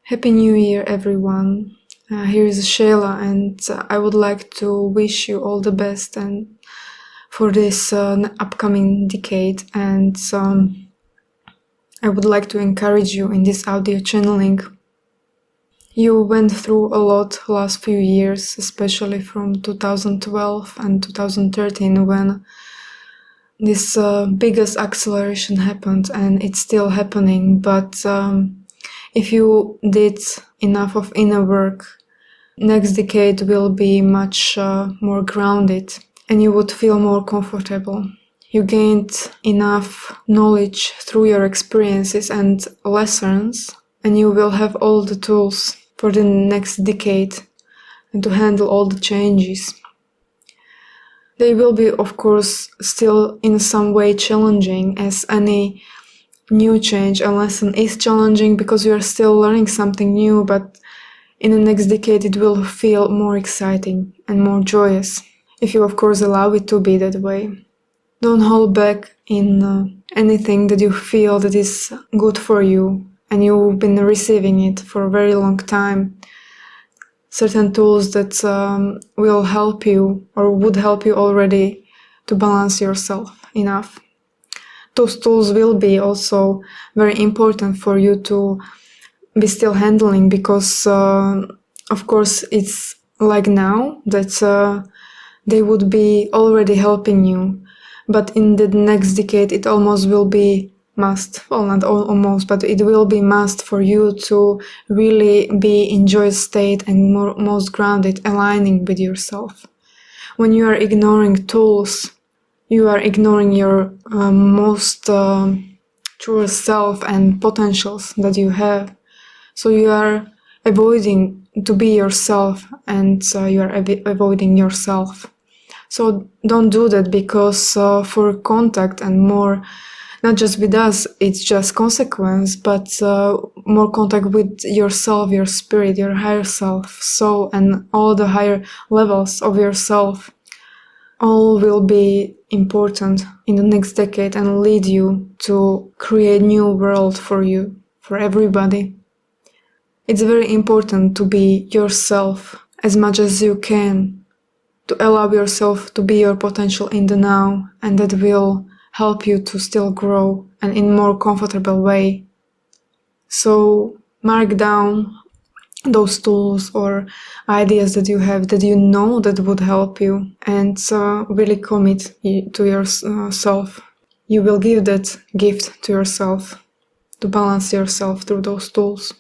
Happy New Year, everyone. Here is Shayla, and I would like to wish you all the best and for this upcoming decade. And I would like to encourage you in this audio channeling. You went through a lot last few years, especially from 2012 and 2013 when this biggest acceleration happened, and it's still happening. But if you did enough of inner work, next decade will be much more grounded and you would feel more comfortable. You gained enough knowledge through your experiences and lessons, and you will have all the tools for the next decade and to handle all the changes. They will be, of course, still in some way challenging, as any new change and lesson is challenging because you are still learning something new, but in the next decade it will feel more exciting and more joyous, if you of course allow it to be that way. Don't hold back in anything that you feel that is good for you and you've been receiving it for a very long time. Certain tools that will help you or would help you already to balance yourself enough. Those tools will be also very important for you to be still handling because, of course, it's like now that they would be already helping you. But in the next decade, it almost will be must. Well, not almost, but it will be must for you to really be in joyous state and most grounded, aligning with yourself. When you are ignoring tools, you are ignoring your most true self and potentials that you have. So you are avoiding to be yourself, and you are avoiding yourself. So don't do that, because for contact and more, not just with us, it's just consequence, but more contact with yourself, your spirit, your higher self, soul, and all the higher levels of yourself, all will be important in the next decade and lead you to create new world for you, for everybody. It's very important to be yourself as much as you can, to allow yourself to be your potential in the now, and that will help you to still grow and in more comfortable way. So mark down those tools or ideas that you have that you know that would help you, and really commit to yourself. You will give that gift to yourself to balance yourself through those tools.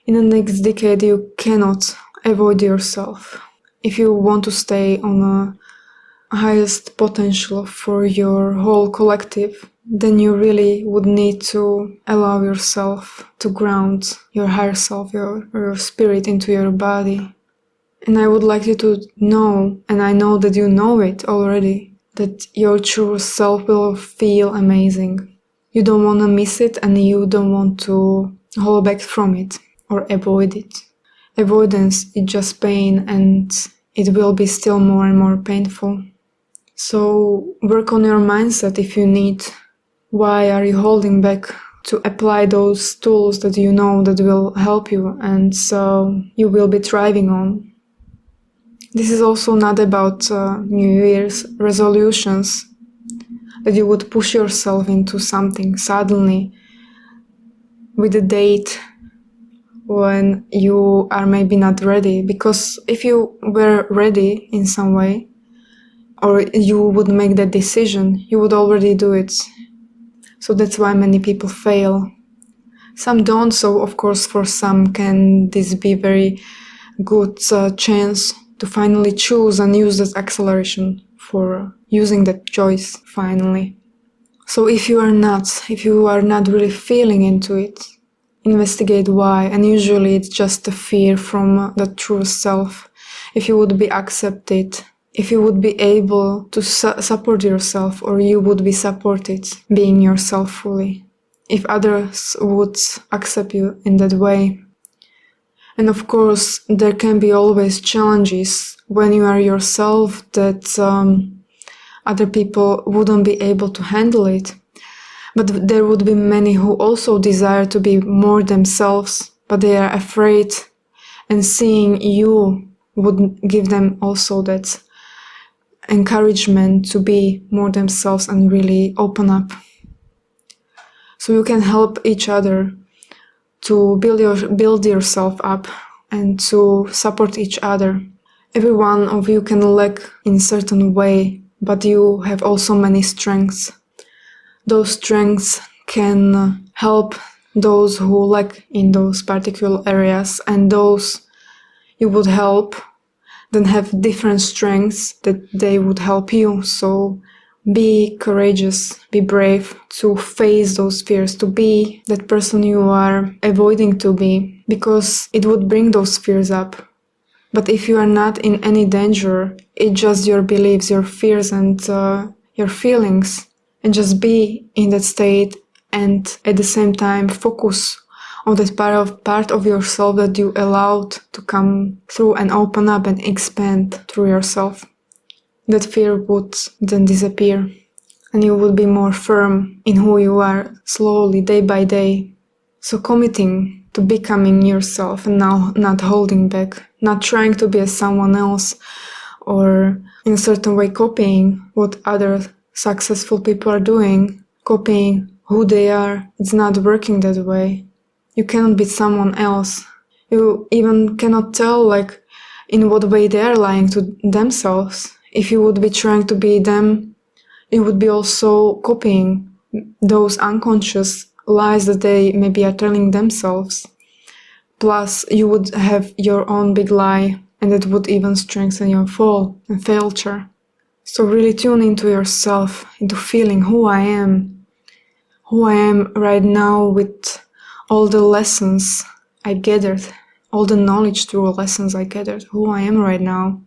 In the next decade, you cannot avoid yourself. If you want to stay on a highest potential for your whole collective, then you really would need to allow yourself to ground your higher self, your spirit into your body. And I would like you to know, and I know that you know it already, that your true self will feel amazing. You don't want to miss it, and you don't want to hold back from it or avoid it. Avoidance is just pain, and it will be still more and more painful. So work on your mindset if you need. Why are you holding back to apply those tools that you know that will help you and so you will be thriving on? This is also not about New Year's resolutions, that you would push yourself into something suddenly with a date when you are maybe not ready. Because if you were ready in some way, or you would make that decision, you would already do it. So that's why many people fail. Some don't, so of course for some can this be very good chance to finally choose and use that acceleration for using that choice finally. So if you are not really feeling into it, investigate why, and usually it's just a fear from the true self. If you would be accepted, if you would be able to support yourself, or you would be supported being yourself fully, if others would accept you in that way. And of course, there can be always challenges when you are yourself that other people wouldn't be able to handle it. But there would be many who also desire to be more themselves, but they are afraid, and seeing you would give them also that encouragement to be more themselves and really open up. So you can help each other to build yourself up and to support each other. Every one of you can lack in a certain way, but you have also many strengths. Those strengths can help those who lack in those particular areas, and those you would help then have different strengths that they would help you. So be courageous, be brave to face those fears, to be that person you are avoiding to be, because it would bring those fears up. But if you are not in any danger, it's just your beliefs, your fears, and your feelings, and just be in that state, and at the same time focus on that part of yourself that you allowed to come through and open up and expand through yourself. That fear would then disappear, and you would be more firm in who you are, slowly, day by day. So committing to becoming yourself and now not holding back, not trying to be as someone else or in a certain way copying what other successful people are doing, copying who they are. It's not working that way. You cannot be someone else. You even cannot tell in what way they are lying to themselves. If you would be trying to be them, you would be also copying those unconscious lies that they maybe are telling themselves. Plus, you would have your own big lie, and it would even strengthen your fall and failure. So really tune into yourself, into feeling who I am right now with all the lessons I gathered, all the knowledge through lessons I gathered, who I am right now.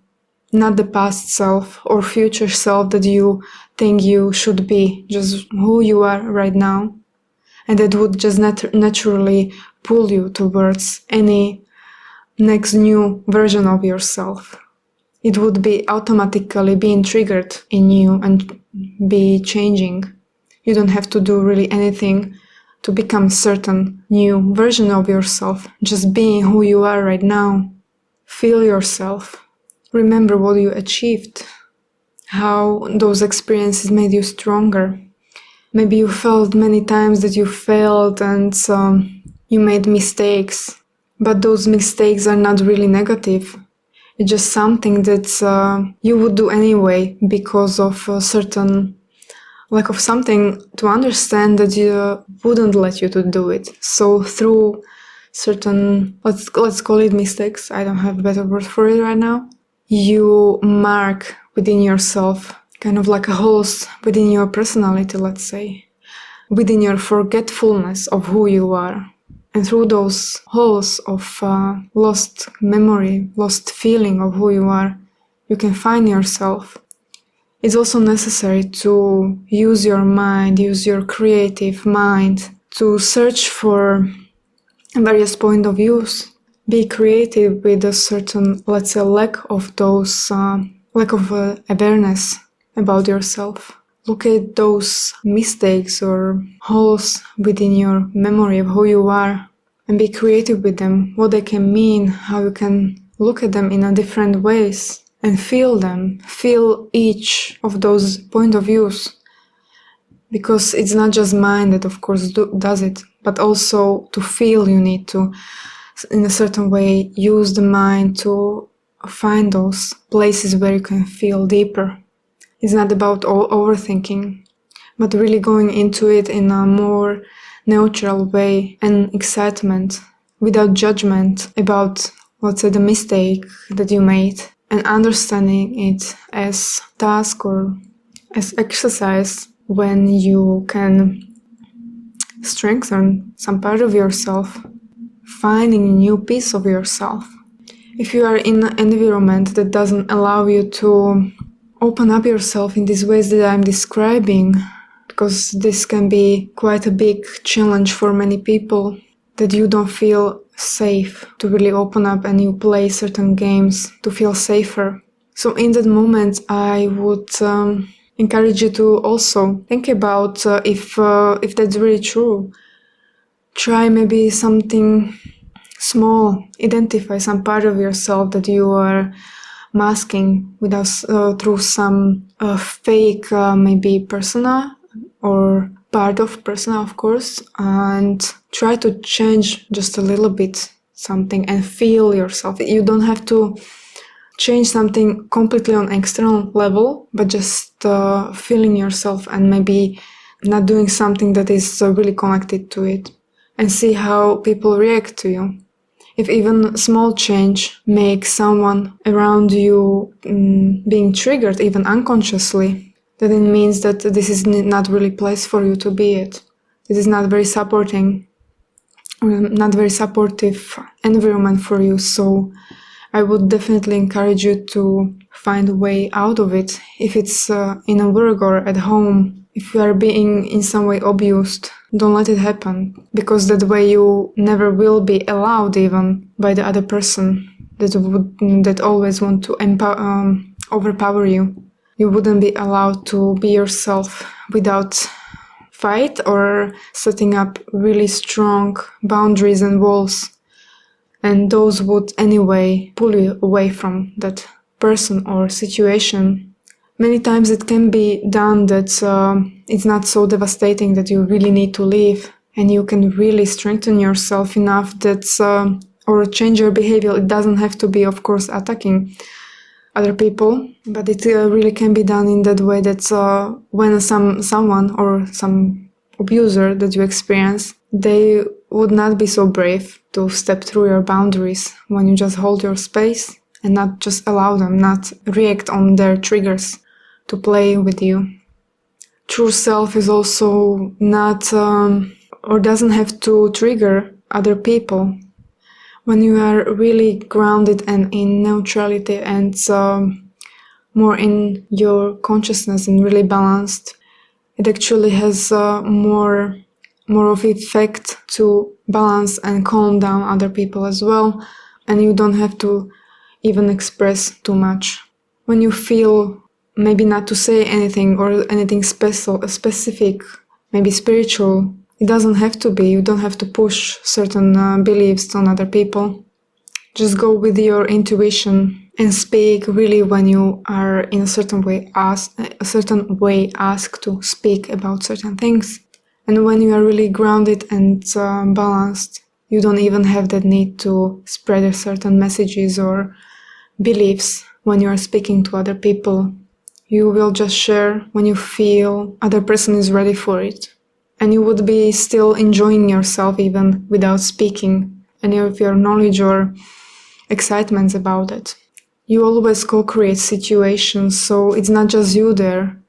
Not the past self or future self that you think you should be, just who you are right now. And that would just naturally pull you towards any next new version of yourself. It would be automatically being triggered in you and be changing. You don't have to do really anything to become a certain new version of yourself, just being who you are right now. Feel yourself. Remember what you achieved, how those experiences made you stronger. Maybe you felt many times that you failed and you made mistakes, but those mistakes are not really negative. It's just something that you would do anyway because of a certain lack of something to understand that you wouldn't let you to do it. So through certain, let's call it mistakes, I don't have a better word for it right now, you mark within yourself kind of like a holes within your personality, let's say, within your forgetfulness of who you are. And through those holes of lost memory, lost feeling of who you are, you can find yourself. It's also necessary to use your mind, use your creative mind to search for various point of views. Be creative with a certain, let's say, lack of awareness about yourself. Look at those mistakes or holes within your memory of who you are and be creative with them, what they can mean, how you can look at them in a different ways and feel them, feel each of those point of views. Because it's not just mind that of course does it, but also to feel you need to, in a certain way, use the mind to find those places where you can feel deeper. It's not about overthinking, but really going into it in a more neutral way and excitement, without judgment about, let's say, the mistake that you made, and understanding it as task or as exercise when you can strengthen some part of yourself, finding a new piece of yourself. If you are in an environment that doesn't allow you to open up yourself in these ways that I'm describing, because this can be quite a big challenge for many people, that you don't feel safe to really open up and you play certain games to feel safer. So in that moment, I would encourage you to also think about if that's really true. Try maybe something small, identify some part of yourself that you are masking without through some fake maybe persona or part of persona, of course, and try to change just a little bit something and feel yourself. You don't have to change something completely on external level, but just feeling yourself and maybe not doing something that is really connected to it, and see how people react to you. If even small change makes someone around you being triggered, even unconsciously, then it means that this is not really place for you to be at. This is not very supporting, not very supportive environment for you. So I would definitely encourage you to find a way out of it. If it's in a work or at home, if you are being in some way abused, don't let it happen, because that way you never will be allowed even by the other person that always want to overpower you. You wouldn't be allowed to be yourself without fight or setting up really strong boundaries and walls. And those would anyway pull you away from that person or situation. Many times it can be done that it's not so devastating that you really need to leave, and you can really strengthen yourself enough that or change your behavior. It doesn't have to be, of course, attacking other people, but it really can be done in that way that when someone or some abuser that you experience, they would not be so brave to step through your boundaries when you just hold your space and not just allow them, not react on their triggers to play with you. True self is also not or doesn't have to trigger other people. When you are really grounded and in neutrality and more in your consciousness and really balanced, it actually has more of effect to balance and calm down other people as well, and you don't have to even express too much. When you feel maybe not to say anything or anything specific, maybe spiritual, it doesn't have to be. You don't have to push certain beliefs on other people. Just go with your intuition and speak really when you are in a certain way asked to speak about certain things. And when you are really grounded and balanced, you don't even have that need to spread certain messages or beliefs when you are speaking to other people. You will just share when you feel other person is ready for it. And you would be still enjoying yourself even without speaking any of your knowledge or excitements about it. You always co-create situations, so it's not just you there.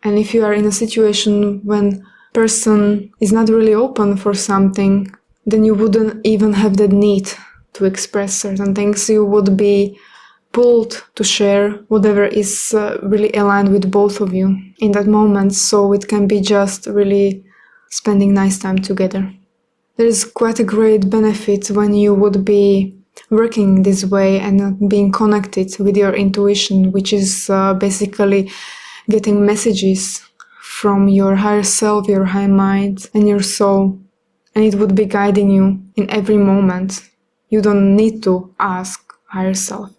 And if you are in a situation when person is not really open for something, then you wouldn't even have that need to express certain things. You would be pulled to share whatever is really aligned with both of you in that moment, so it can be just really spending nice time together. There is quite a great benefit when you would be working this way and being connected with your intuition, which is basically getting messages from your higher self, your high mind, and your soul, and it would be guiding you in every moment. You don't need to ask higher self.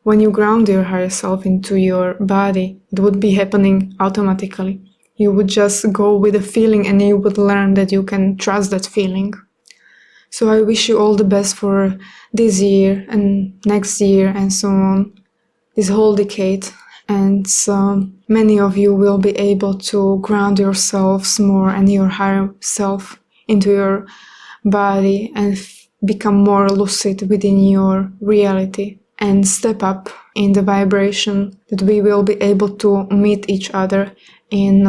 When you ground your higher self into your body, it would be happening automatically. You would just go with the feeling and you would learn that you can trust that feeling. So I wish you all the best for this year and next year and so on, this whole decade. And many of you will be able to ground yourselves more and your higher self into your body and become more lucid within your reality and step up in the vibration, that we will be able to meet each other in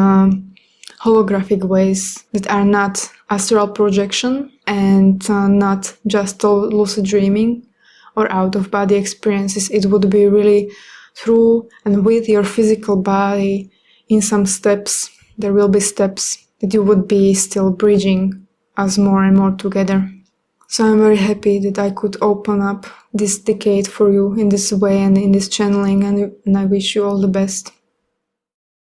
holographic ways that are not astral projection and not just lucid dreaming or out-of-body experiences. It would be really through and with your physical body in some steps. There will be steps that you would be still bridging us more and more together. So I'm very happy that I could open up this decade for you in this way and in this channeling, and I wish you all the best.